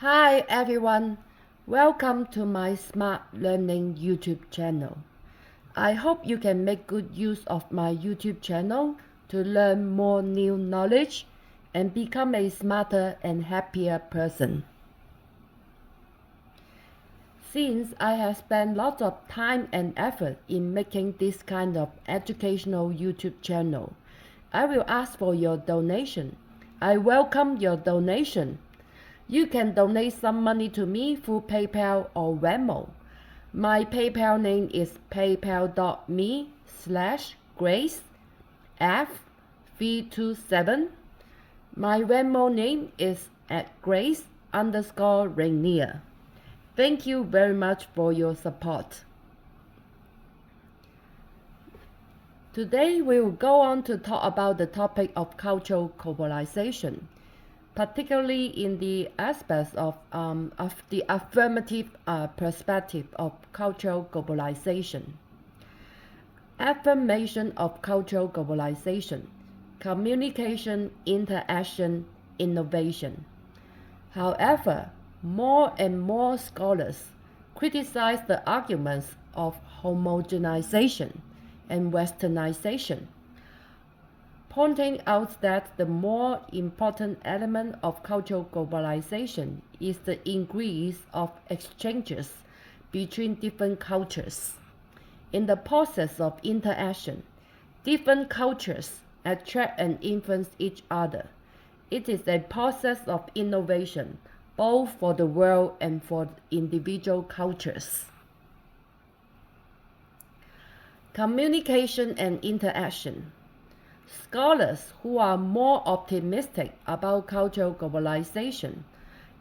Hi everyone, welcome to my Smart Learning YouTube channel. I hope you can make good use of my YouTube channel to learn more new knowledge and become a smarter and happier person. Since I have spent lots of time and effort in making this kind of educational YouTube channel, I will ask for your donation. I welcome your donation. You can donate some money to me through PayPal or Venmo. My PayPal name is paypal.me/GraceF327. My Venmo name is @Grace_Rainier. Thank you very much for your support. Today we will go on to talk about the topic of cultural globalization, particularly in the aspects of the affirmative perspective of cultural globalization. Affirmation of cultural globalization, communication, interaction, innovation. However, more and more scholars criticize the arguments of homogenization and westernization, pointing out that the more important element of cultural globalization is the increase of exchanges between different cultures. In the process of interaction, different cultures attract and influence each other. It is a process of innovation, both for the world and for individual cultures. Communication and interaction. Scholars who are more optimistic about cultural globalization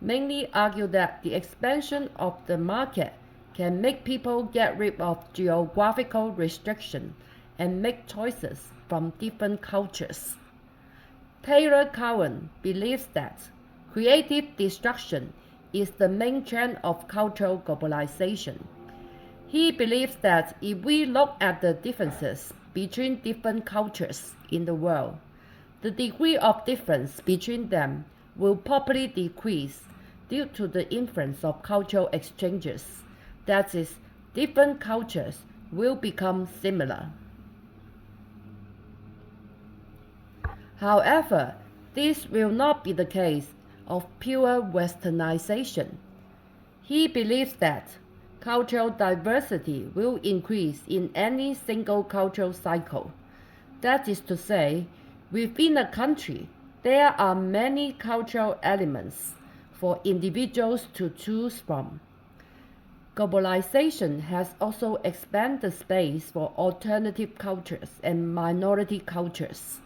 mainly argue that the expansion of the market can make people get rid of geographical restriction and make choices from different cultures. Taylor Cowan believes that creative destruction is the main trend of cultural globalization. He believes that if we look at the differences between different cultures in the world, the degree of difference between them will probably decrease due to the influence of cultural exchanges. That is, different cultures will become similar. However, this will not be the case of pure westernization. He believes that cultural diversity will increase in any single cultural cycle. That is to say, within a country, there are many cultural elements for individuals to choose from. Globalization has also expanded the space for alternative cultures and minority cultures.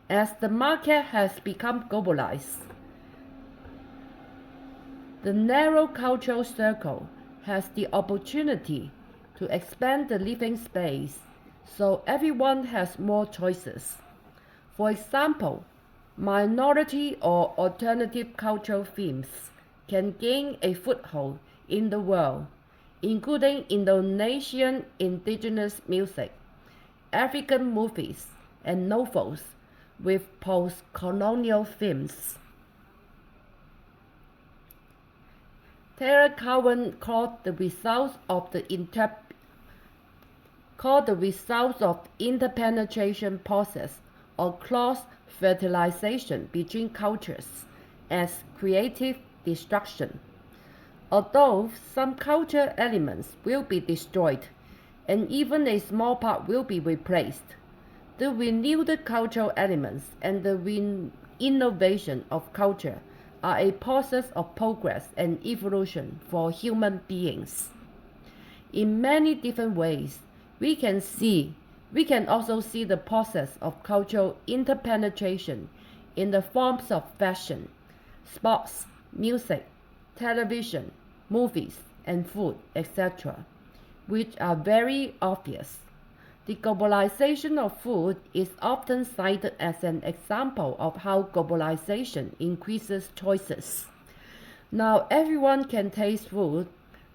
As the market has become globalized, the narrow cultural circle has the opportunity to expand the living space, so everyone has more choices. For example, minority or alternative cultural themes can gain a foothold in the world, including Indonesian indigenous music, African movies, and novels with post-colonial themes. Taylor Cowan called the results of interpenetration process or cross-fertilization between cultures as creative destruction. Although some cultural elements will be destroyed and even a small part will be replaced, the renewed cultural elements and the innovation of culture are a process of progress and evolution for human beings. In many different ways, we can also see the process of cultural interpenetration in the forms of fashion, sports, music, television, movies, and food, etc., which are very obvious. The globalization of food is often cited as an example of how globalization increases choices. Now everyone can taste food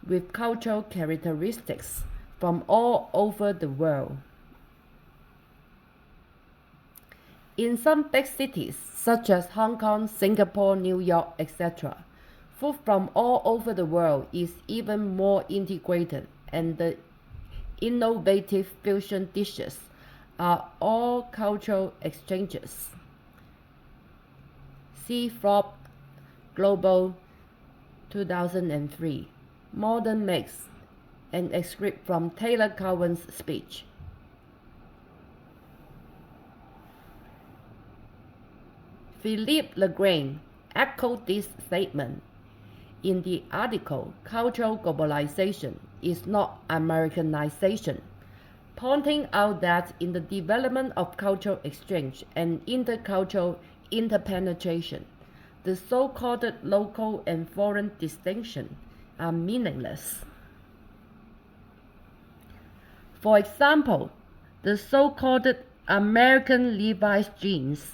with cultural characteristics from all over the world. In some big cities, such as Hong Kong, Singapore, New York, etc., food from all over the world is even more integrated, and the innovative fusion dishes are all cultural exchanges. See Forbes Global 2003, Modern Mix, an excerpt from Taylor Cowan's speech. Philippe Legrand echoed this statement in the article Cultural Globalization is not Americanization, pointing out that in the development of cultural exchange and intercultural interpenetration, the so-called local and foreign distinctions are meaningless. For example, the so-called American Levi's jeans.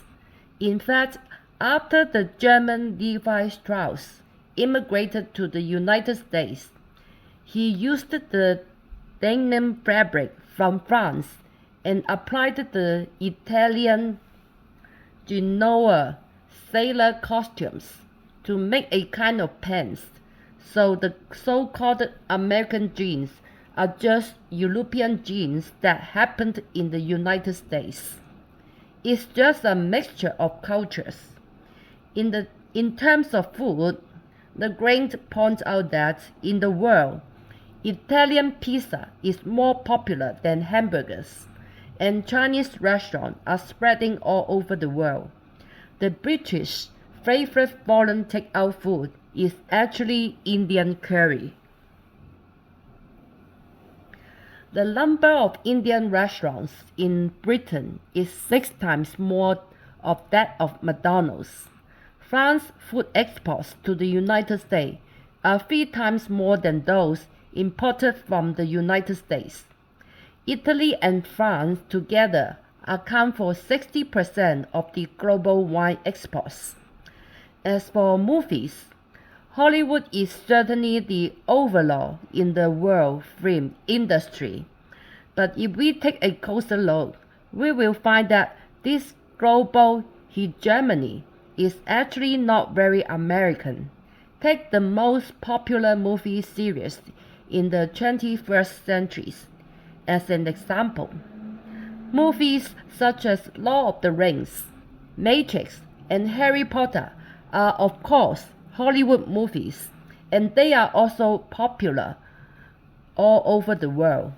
In fact, after the German Levi Strauss immigrated to the United States, he used the denim fabric from France and applied the Italian Genoa sailor costumes to make a kind of pants. So the so-called American jeans are just European jeans that happened in the United States. It's just a mixture of cultures. In terms of food, Legrand points out that in the world, Italian pizza is more popular than hamburgers, and Chinese restaurants are spreading all over the world. The British favorite foreign takeout food is actually Indian curry. The number of Indian restaurants in Britain is 6 times more of that of McDonald's. France's food exports to the United States are 3 times more than those imported from the United States. Italy and France together account for 60% of the global wine exports. As for movies, Hollywood is certainly the overlord in the world film industry. But if we take a closer look, we will find that this global hegemony is actually not very American. Take the most popular movie series in the 21st century as an example. Movies such as Lord of the Rings, Matrix, and Harry Potter are of course Hollywood movies, and they are also popular all over the world.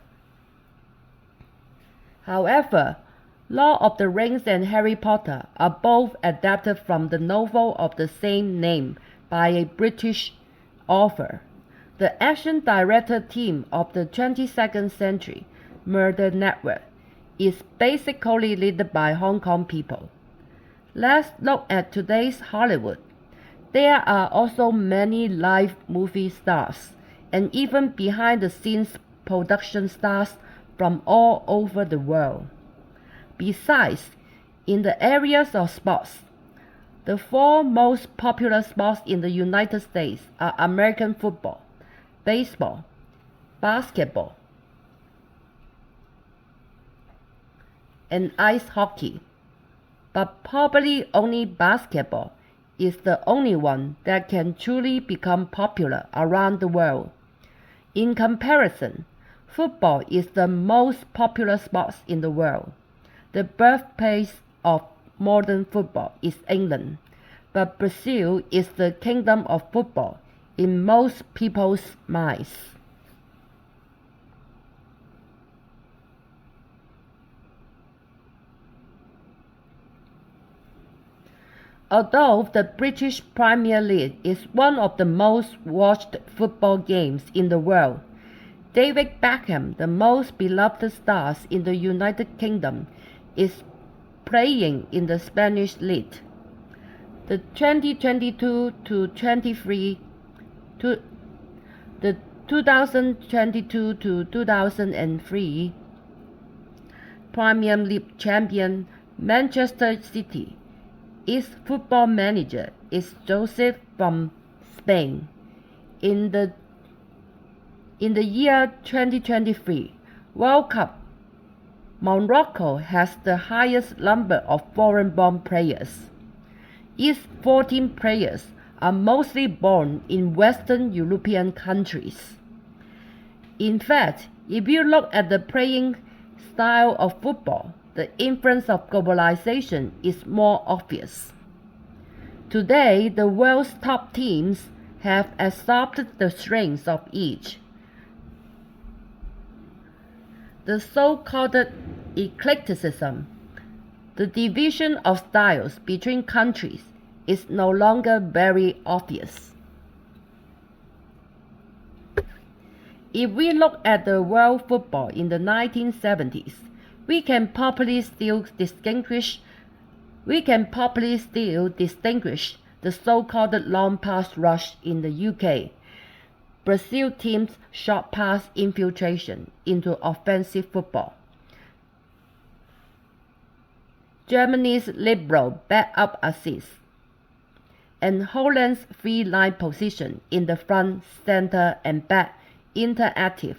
However, Lord of the Rings and Harry Potter are both adapted from the novel of the same name by a British author. The action-directed team of the 22nd century Murder Network is basically led by Hong Kong people. Let's look at today's Hollywood. There are also many live movie stars and even behind-the-scenes production stars from all over the world. Besides, in the areas of sports, the 4 most popular sports in the United States are American football, baseball, basketball, and ice hockey. But probably only basketball is the only one that can truly become popular around the world. In comparison, football is the most popular sport in the world. The birthplace of modern football is England, but Brazil is the kingdom of football in most people's minds. Although the British Premier League is one of the most watched football games in the world, David Beckham, the most beloved star in the United Kingdom, is playing in the Spanish League. The 2022-23 the 2022-2003 Premier League champion Manchester City. Its football manager is Joseph from Spain. In the year 2023 World Cup, Morocco has the highest number of foreign-born players. Its 14 players are mostly born in Western European countries. In fact, if you look at the playing style of football, the influence of globalization is more obvious. Today, the world's top teams have absorbed the strengths of each. The so-called eclecticism, the division of styles between countries, is no longer very obvious. If we look at the world football in the 1970s, we can probably still distinguish the so-called long pass rush in the UK, Brazil team's short pass infiltration into offensive football, Germany's liberal back-up assist, and Holland's free-line position in the front, center, and back interactive,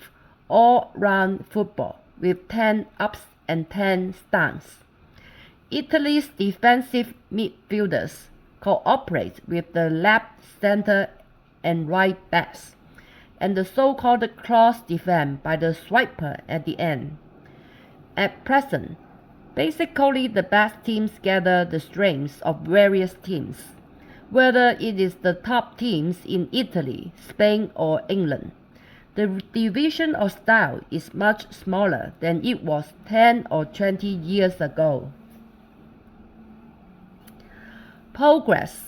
all-round football with 10 ups and 10 downs. Italy's defensive midfielders cooperate with the left, center, and right backs, and the so-called cross defense by the swiper at the end. At present, basically the best teams gather the strengths of various teams, whether it is the top teams in Italy, Spain, or England. The division of style is much smaller than it was 10 or 20 years ago. Progress.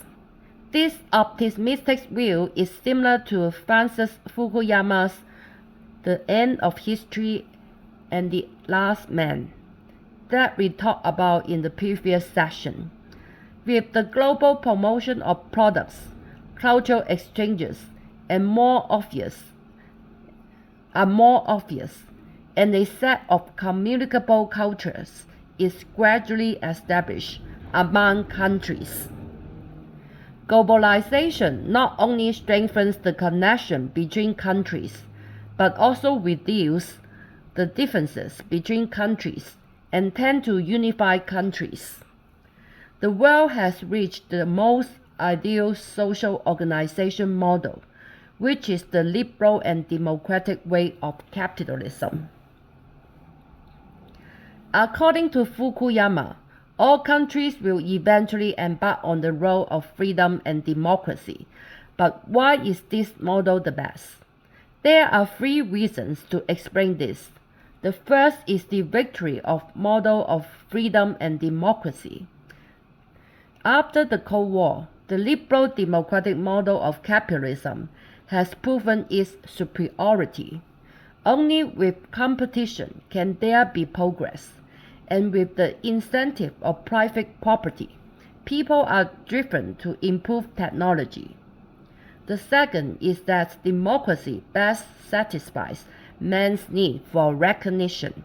This optimistic view is similar to Francis Fukuyama's The End of History and the Last Man that we talked about in the previous session. With the global promotion of products, cultural exchanges are more obvious, and a set of communicable cultures is gradually established among countries. Globalization not only strengthens the connection between countries, but also reduces the differences between countries and tends to unify countries. The world has reached the most ideal social organization model, which is the liberal and democratic way of capitalism. According to Fukuyama, all countries will eventually embark on the road of freedom and democracy. But why is this model the best? There are 3 reasons to explain this. The first is the victory of model of freedom and democracy. After the Cold War, the liberal democratic model of capitalism has proven its superiority. Only with competition can there be progress, and with the incentive of private property, people are driven to improve technology. The second is that democracy best satisfies man's need for recognition.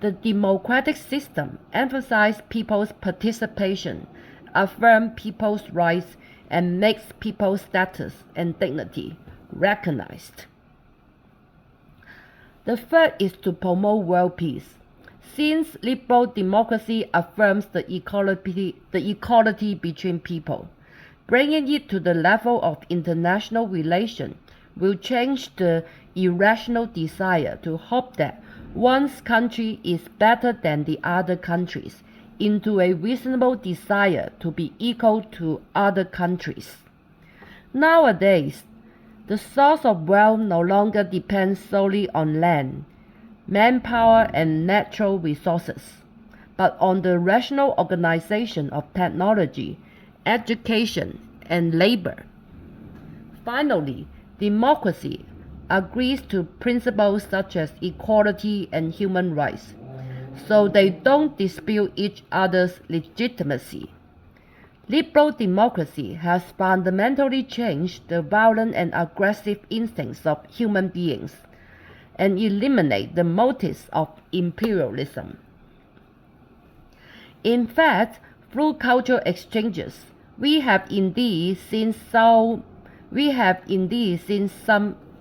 The democratic system emphasizes people's participation, affirms people's rights, and makes people's status and dignity recognized. The third is to promote world peace. Since liberal democracy affirms the equality between people, bringing it to the level of international relations will change the irrational desire to hope that one's country is better than the other countries into a reasonable desire to be equal to other countries. Nowadays, the source of wealth no longer depends solely on land, manpower, and natural resources, but on the rational organization of technology, education, and labor. Finally, democracy agrees to principles such as equality and human rights, so they don't dispute each other's legitimacy. Liberal democracy has fundamentally changed the violent and aggressive instincts of human beings and eliminate the motives of imperialism. In fact, through cultural exchanges, we have indeed seen some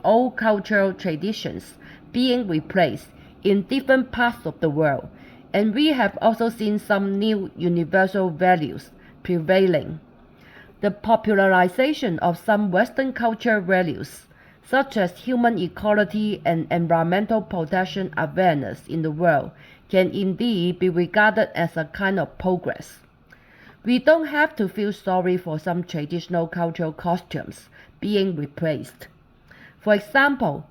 old cultural traditions being replaced in different parts of the world, and we have also seen some new universal values prevailing. The popularization of some Western culture values, such as human equality and environmental protection awareness in the world, can indeed be regarded as a kind of progress. We don't have to feel sorry for some traditional cultural costumes being replaced. For example,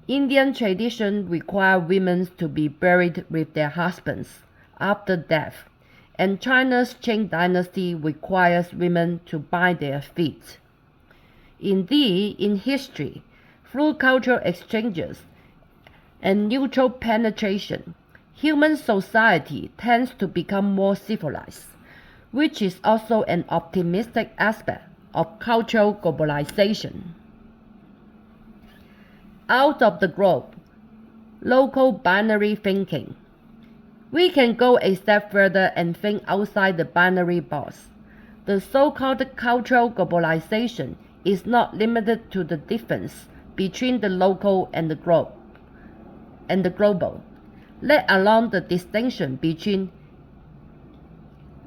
Indian tradition require women to be buried with their husbands after death, and China's Qing dynasty requires women to bind their feet. Indeed, in history, through cultural exchanges and mutual penetration, human society tends to become more civilized, which is also an optimistic aspect of cultural globalization. Out of the globe, local binary thinking. We can go a step further and think outside the binary box. The so-called cultural globalization is not limited to the difference between the local and the global, let alone the distinction between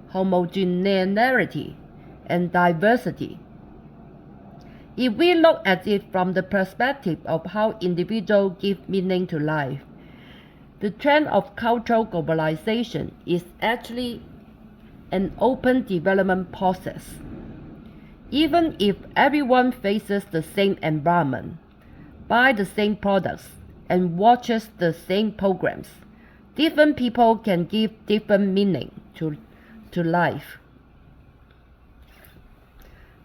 homogeneity and diversity. If we look at it from the perspective of how individuals give meaning to life, the trend of cultural globalization is actually an open development process. Even if everyone faces the same environment, buys the same products, and watches the same programs, different people can give different meaning to life.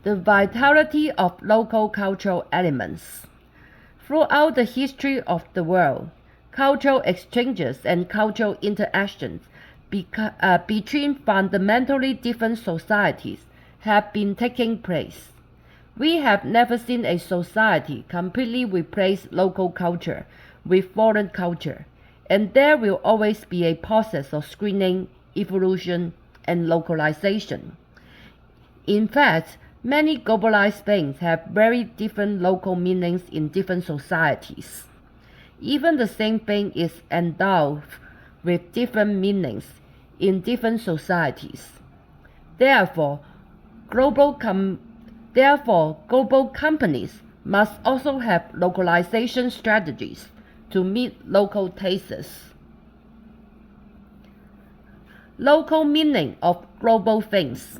The vitality of local cultural elements. Throughout the history of the world, cultural exchanges and cultural interactions between fundamentally different societies have been taking place. We have never seen a society completely replace local culture with foreign culture, and there will always be a process of screening, evolution, and localization. In fact, many globalized things have very different local meanings in different societies. Even the same thing is endowed with different meanings in different societies. Therefore, global companies must also have localization strategies to meet local tastes. Local meaning of global things.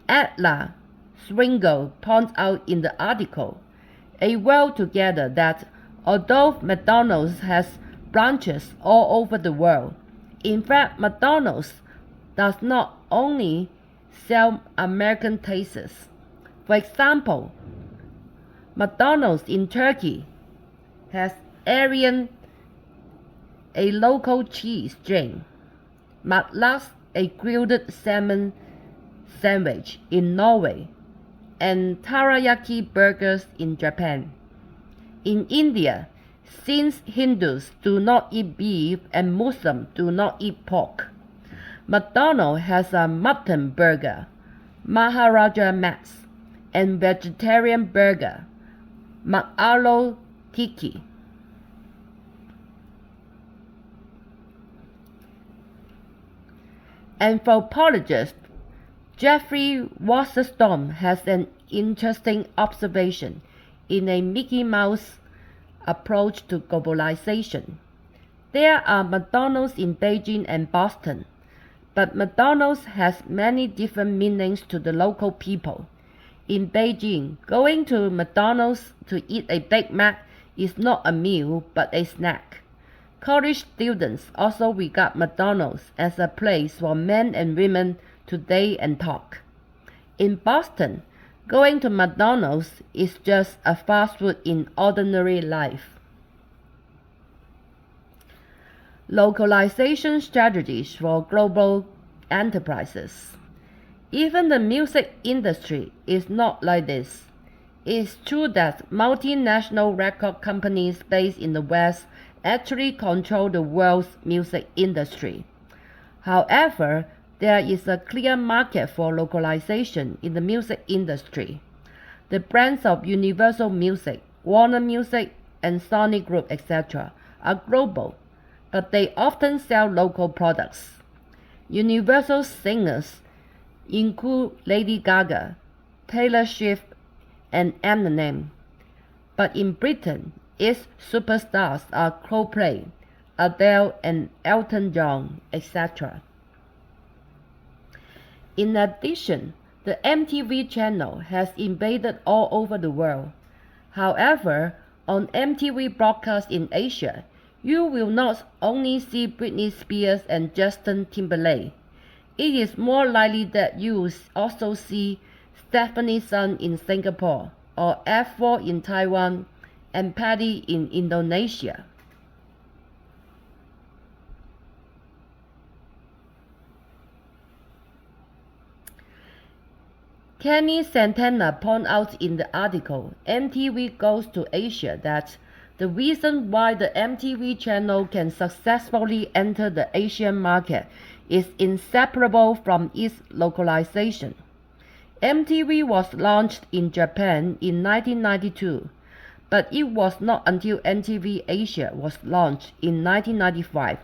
Adler Swingle points out in the article, a well together, that although McDonald's has branches all over the world, in fact McDonald's does not only sell American tastes. For example, McDonald's in Turkey has Aryan, a local cheese drink, Matlax, a grilled salmon sandwich in Norway, and teriyaki burgers in Japan. In India, since Hindus do not eat beef and Muslims do not eat pork, McDonald's has a mutton burger, Maharaja Max, and vegetarian burger, McAloo Tikki. Anthropologist Jeffrey Wasserstone has an interesting observation in a Mickey Mouse approach to globalization. There are McDonald's in Beijing and Boston, but McDonald's has many different meanings to the local people. In Beijing, going to McDonald's to eat a Big Mac is not a meal but a snack. College students also regard McDonald's as a place for men and women to date and talk. In Boston, going to McDonald's is just a fast food in ordinary life. Localization strategies for global enterprises. Even the music industry is not like this. It's true that multinational record companies based in the West actually control the world's music industry. However, there is a clear market for localization in the music industry. The brands of Universal Music, Warner Music, and Sony Group, etc. are global, but they often sell local products. Universal singers include Lady Gaga, Taylor Swift, and Eminem. But in Britain, its superstars are Coldplay, Adele, and Elton John, etc. In addition, the MTV channel has invaded all over the world. However, on MTV broadcasts in Asia, you will not only see Britney Spears and Justin Timberlake. It is more likely that you will also see Stephanie Sun in Singapore, or F4 in Taiwan, and Patty in Indonesia. Kenny Santana pointed out in the article MTV Goes to Asia that the reason why the MTV channel can successfully enter the Asian market is inseparable from its localization. MTV was launched in Japan in 1992, but it was not until MTV Asia was launched in 1995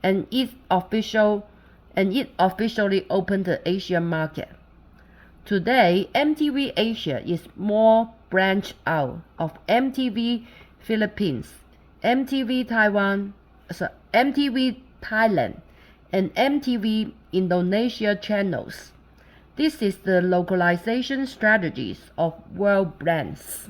and it officially opened the Asian market. Today, MTV Asia is more branched out of MTV Philippines, MTV Thailand, and MTV Indonesia channels. This is the localization strategies of world brands.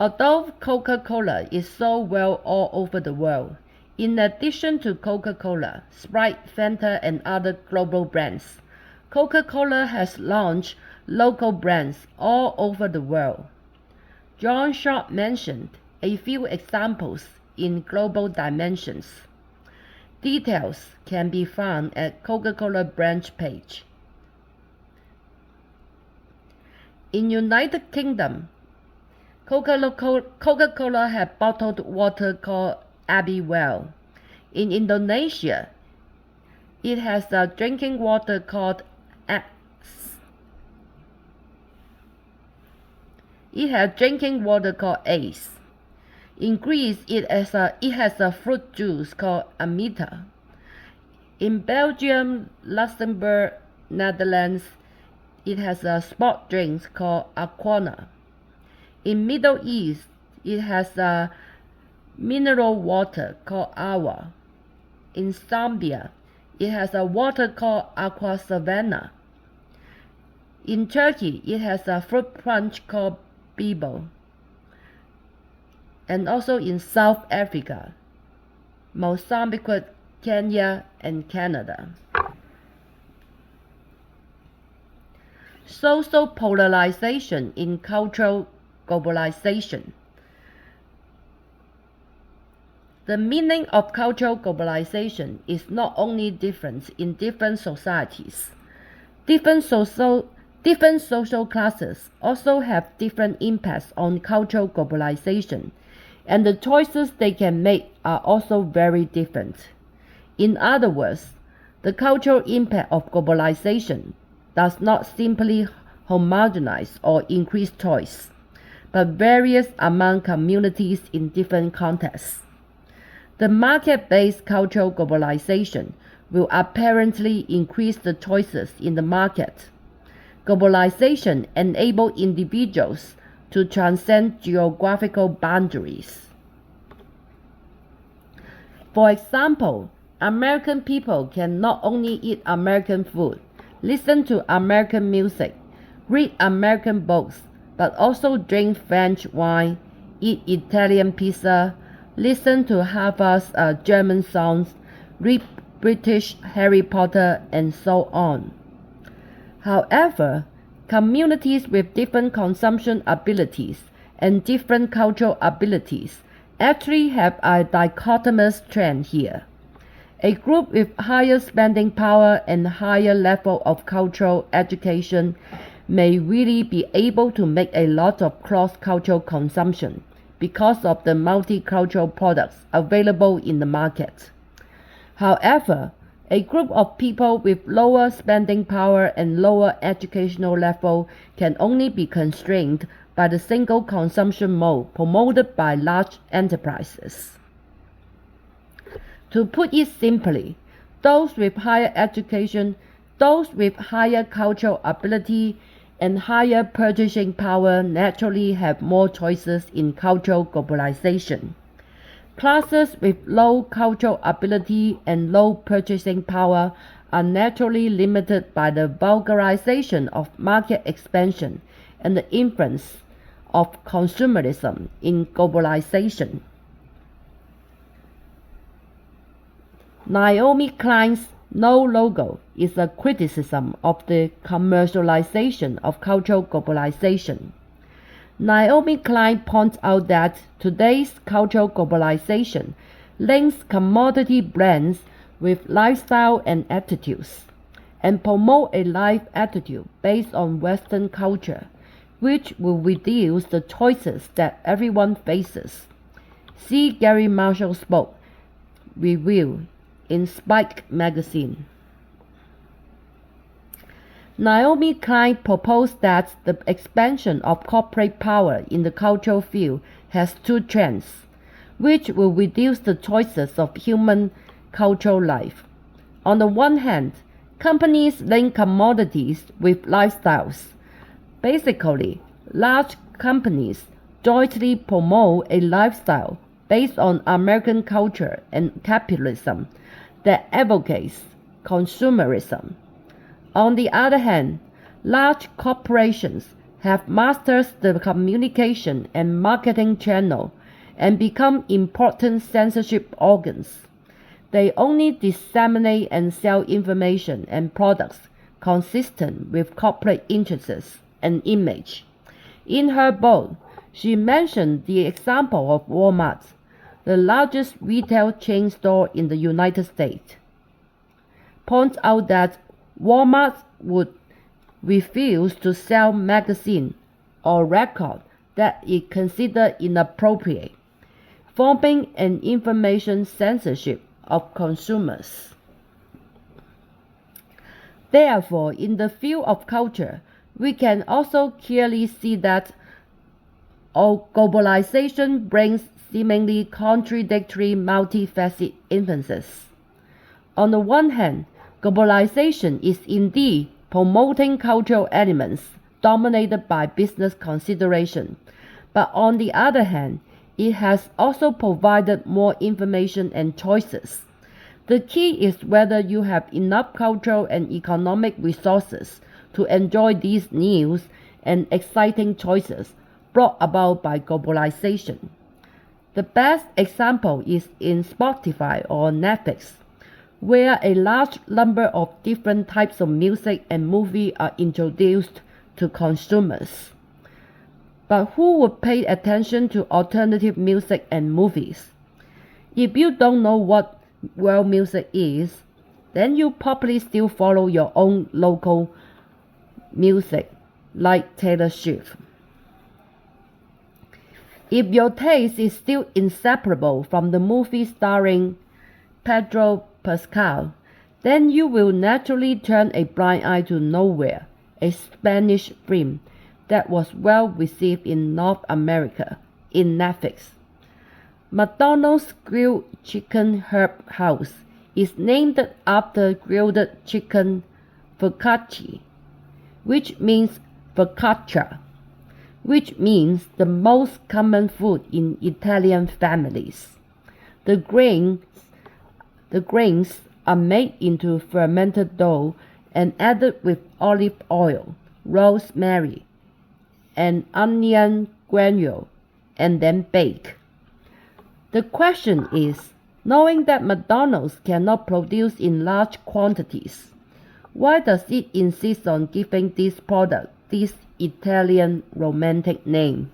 Although Coca-Cola is sold well all over the world, in addition to Coca-Cola, Sprite, Fanta, and other global brands, Coca-Cola has launched local brands all over the world. John Shaw mentioned a few examples in Global Dimensions. Details can be found at Coca-Cola branch page. In United Kingdom, Coca-Cola has bottled water called Abbey Well. In Indonesia, it has a drinking water called Ace. In Greece, it has a fruit juice called Amita. In Belgium, Luxembourg, Netherlands, it has a sport drink called Aquana. In Middle East, it has a mineral water called Awa. In Zambia, it has a water called Aqua Savannah. In Turkey, it has a fruit punch called Bibo. And also in South Africa, Mozambique, Kenya, and Canada. Social polarization in cultural globalization. The meaning of cultural globalization is not only different in different societies. Different social classes also have different impacts on cultural globalization, and the choices they can make are also very different. In other words, the cultural impact of globalization does not simply homogenize or increase choice, but varies among communities in different contexts. The market-based cultural globalization will apparently increase the choices in the market. Globalization enables individuals to transcend geographical boundaries. For example, American people can not only eat American food, listen to American music, read American books, but also drink French wine, eat Italian pizza, listen to Harvard's German songs, read British Harry Potter, and so on. However, communities with different consumption abilities and different cultural abilities actually have a dichotomous trend here. A group with higher spending power and higher level of cultural education may really be able to make a lot of cross-cultural consumption because of the multicultural products available in the market. However, a group of people with lower spending power and lower educational level can only be constrained by the single consumption mode promoted by large enterprises. To put it simply, Those with higher education, those with higher cultural ability and higher purchasing power naturally have more choices in cultural globalization. Classes with low cultural ability and low purchasing power are naturally limited by the vulgarization of market expansion and the influence of consumerism in globalization. Naomi Klein's No Logo is a criticism of the commercialization of cultural globalization. Naomi Klein points out that today's cultural globalization links commodity brands with lifestyle and attitudes, and promote a life attitude based on Western culture, which will reduce the choices that everyone faces. See Gary Marshall's book, Review, in Spike magazine. Naomi Klein proposed that the expansion of corporate power in the cultural field has two trends, which will reduce the choices of human cultural life. On the one hand, companies link commodities with lifestyles. Basically, large companies jointly promote a lifestyle based on American culture and capitalism that advocates consumerism. On the other hand, large corporations have mastered the communication and marketing channel and become important censorship organs. They only disseminate and sell information and products consistent with corporate interests and image. In her book, she mentioned the example of Walmart, the largest retail chain store in the United States. Points out that Walmart would refuse to sell magazines or records that it considered inappropriate, forming an information censorship of consumers. Therefore, in the field of culture, we can also clearly see that globalization brings seemingly contradictory multifaceted influences. On the one hand, globalization is indeed promoting cultural elements dominated by business consideration, but on the other hand, it has also provided more information and choices. The key is whether you have enough cultural and economic resources to enjoy these new and exciting choices brought about by globalization. The best example is in Spotify or Netflix, where a large number of different types of music and movies are introduced to consumers. But who would pay attention to alternative music and movies? If you don't know what world music is, then you probably still follow your own local music, like Taylor Swift. If your taste is still inseparable from the movie starring Pedro Pascal, then you will naturally turn a blind eye to Nowhere, a Spanish film that was well received in North America, in Netflix. McDonald's Grilled Chicken Herb House is named after grilled chicken focaccia, which means focaccia, which means the most common food in Italian families. The grains are made into fermented dough and added with olive oil, rosemary, and onion granule, and then baked. The question is, knowing that McDonald's cannot produce in large quantities, why does it insist on giving this product this Italian romantic name?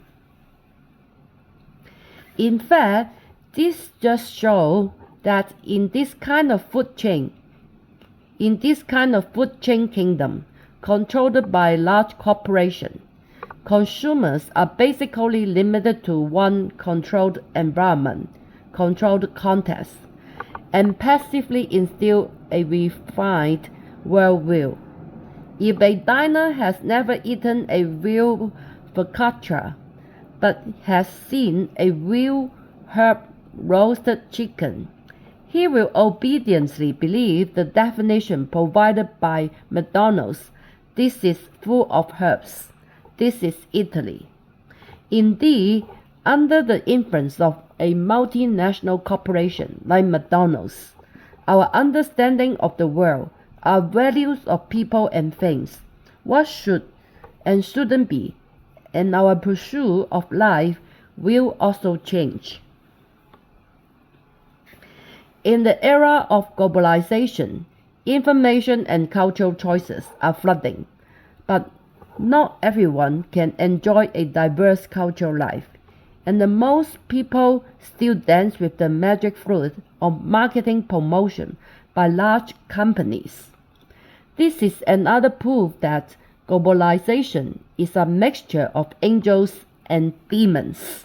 In fact, this just shows that in this kind of food chain kingdom controlled by large corporations, consumers are basically limited to one controlled environment, controlled context, and passively instill a refined worldview. If a diner has never eaten a real focaccia, but has seen a real herb roasted chicken, he will obediently believe the definition provided by McDonald's. This is full of herbs. This is Italy. Indeed, under the influence of a multinational corporation like McDonald's, our understanding of the world, our values of people and things, what should and shouldn't be, and our pursuit of life will also change. In the era of globalization, information and cultural choices are flooding, but not everyone can enjoy a diverse cultural life, and the most people still dance with the magic fruit of marketing promotion by large companies. This is another proof that globalization is a mixture of angels and demons.